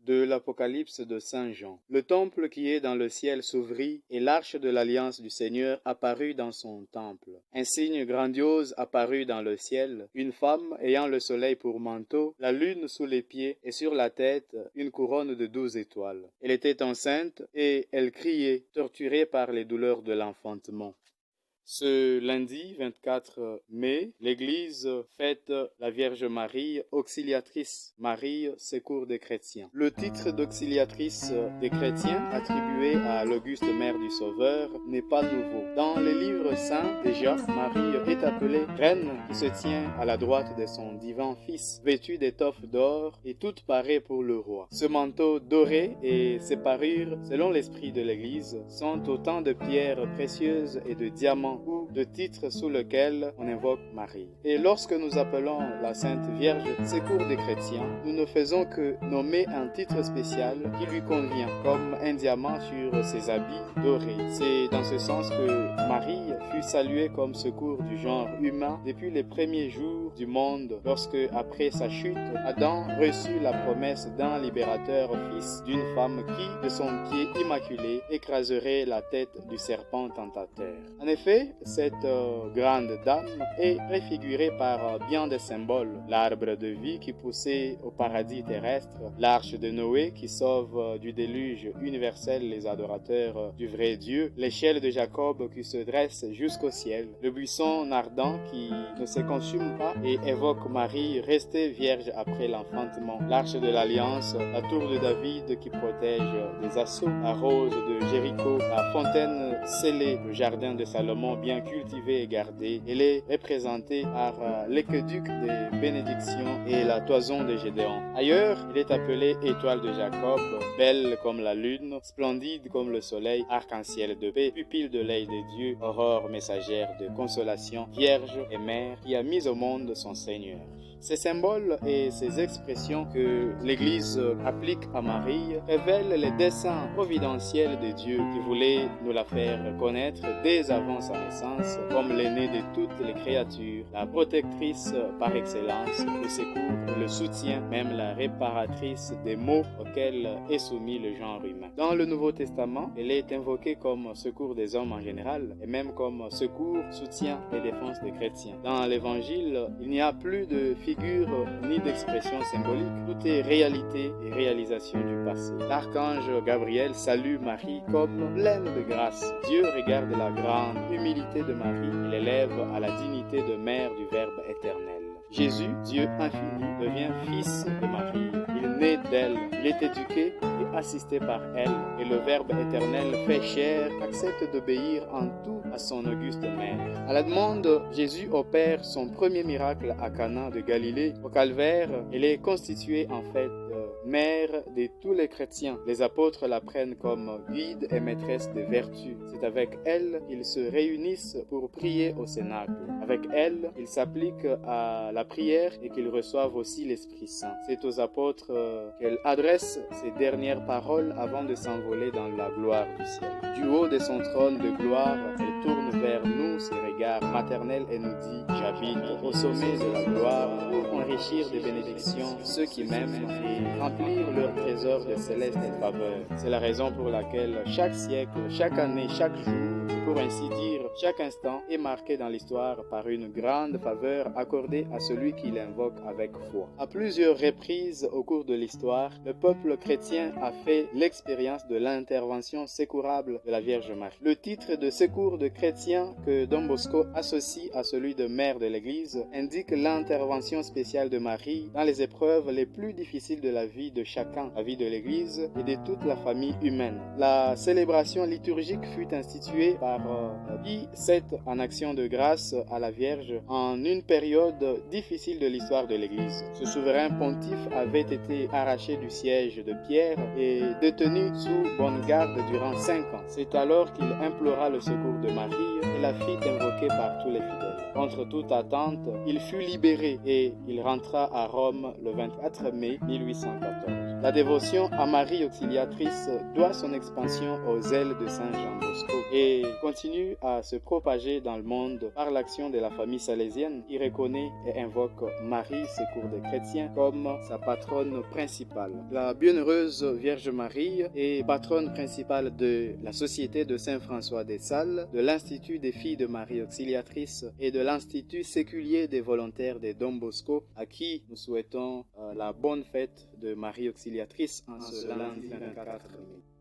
de l'Apocalypse de Saint Jean. Le temple qui est dans le ciel s'ouvrit et l'arche de l'alliance du Seigneur apparut dans son temple. Un signe grandiose apparut dans le ciel, une femme ayant le soleil pour manteau, la lune sous les pieds et sur la tête une couronne de 12 étoiles. Elle était enceinte et elle criait, torturée par les douleurs de l'enfantement. Ce lundi 24 mai, l'Église fête la Vierge Marie, auxiliatrice Marie, secours des chrétiens. Le titre d'auxiliatrice des chrétiens, attribué à l'auguste mère du Sauveur, n'est pas nouveau. Dans les livres saints, déjà, Marie est appelée reine qui se tient à la droite de son divin Fils, vêtue d'étoffes d'or et toute parée pour le roi. Ce manteau doré et ses parures, selon l'esprit de l'Église, sont autant de pierres précieuses et de diamants ou de titres sous lesquels on invoque Marie. Et lorsque nous appelons la Sainte Vierge secours des chrétiens, nous ne faisons que nommer un titre spécial qui lui convient, comme un diamant sur ses habits dorés. C'est dans ce sens que Marie fut saluée comme secours du genre humain depuis les premiers jours du monde, lorsque, après sa chute, Adam reçut la promesse d'un libérateur fils d'une femme qui, de son pied immaculé, écraserait la tête du serpent tentateur. En effet, cette grande dame est préfigurée par bien des symboles. L'arbre de vie qui poussait au paradis terrestre, l'arche de Noé qui sauve du déluge universel les adorateurs du vrai Dieu, l'échelle de Jacob qui se dresse jusqu'au ciel, le buisson ardent qui ne se consume pas et évoque Marie restée vierge après l'enfantement, l'arche de l'alliance, la tour de David qui protège des assauts, la rose de Jéricho, la fontaine scellée, le jardin de Salomon bien cultivé et gardé. Elle est représentée par l'aqueduc des bénédictions et la toison de Gédéon. Ailleurs, il est appelé étoile de Jacob, belle comme la lune, splendide comme le soleil, arc-en-ciel de paix, pupille de l'œil de Dieu, aurore messagère de consolation, vierge et mère qui a mis au monde son Seigneur. Ces symboles et ces expressions que l'Église applique à Marie révèlent les desseins providentiels de Dieu qui voulait nous la faire connaître dès avant sa naissance comme l'aînée de toutes les créatures, la protectrice par excellence, le secours, le soutien, même la réparatrice des maux auxquels est soumis le genre humain. Dans le Nouveau Testament, elle est invoquée comme secours des hommes en général et même comme secours, soutien et défense des chrétiens. Dans l'Évangile, il n'y a plus de figure ni d'expression symbolique, tout est réalité et réalisation du passé. L'archange Gabriel salue Marie comme pleine de grâce. Dieu regarde la grande humilité de Marie et l'élève à la dignité de mère du Verbe éternel. Jésus, Dieu infini, devient fils de Marie. Il naît d'elle, il est éduqué et assisté par elle, et le Verbe éternel fait chair, accepte d'obéir en tout à son auguste mère. À la demande, Jésus opère son premier miracle à Cana de Galilée. Au calvaire, elle est constituée en fait mère de tous les chrétiens. Les apôtres la prennent comme guide et maîtresse des vertus. C'est avec elle qu'ils se réunissent pour prier au Cénacle. Avec elle, ils s'appliquent à la prière et qu'ils reçoivent aussi l'Esprit Saint. C'est aux apôtres qu'elle adresse ses dernières paroles avant de s'envoler dans la gloire du ciel. Du haut de son trône de gloire, elle tourne vers nous ses regards maternels et nous dit « J'habite au sommet de la gloire pour enrichir de bénédictions ceux qui m'aiment et remplir leur trésor de célestes faveurs. » C'est la raison pour laquelle chaque siècle, chaque année, chaque jour, pour ainsi dire, chaque instant est marqué dans l'histoire par une grande faveur accordée à celui qui l'invoque avec foi. À plusieurs reprises au cours de l'histoire, le peuple chrétien a fait l'expérience de l'intervention secourable de la Vierge Marie. Le titre de secours de chrétien que Don Bosco associe à celui de mère de l'Église indique l'intervention spéciale de Marie dans les épreuves les plus difficiles de la vie de chacun, la vie de l'Église et de toute la famille humaine. La célébration liturgique fut instituée par Pie VII en action de grâce à la Vierge en une période difficile de l'histoire de l'Église. Ce souverain pontife avait été arraché du siège de Pierre et détenu sous bonne garde durant 5 ans. C'est alors qu'il implora le secours de Marie et la fit invoquer par tous les fidèles. Contre toute attente, il fut libéré et il rentra à Rome le 24 mai 1814. La dévotion à Marie Auxiliatrice doit son expansion aux ailes de Saint Jean Bosco et continue à se propager dans le monde par l'action de la famille salésienne qui reconnaît et invoque Marie, secours des chrétiens, comme sa patronne principale. La bienheureuse Vierge Marie est patronne principale de la Société de Saint François des Salles, de l'Institut des Filles de Marie Auxiliatrice et de l'Institut séculier des volontaires de Don Bosco, à qui nous souhaitons la bonne fête de Marie Auxiliatrice en ce lundi 24 mai.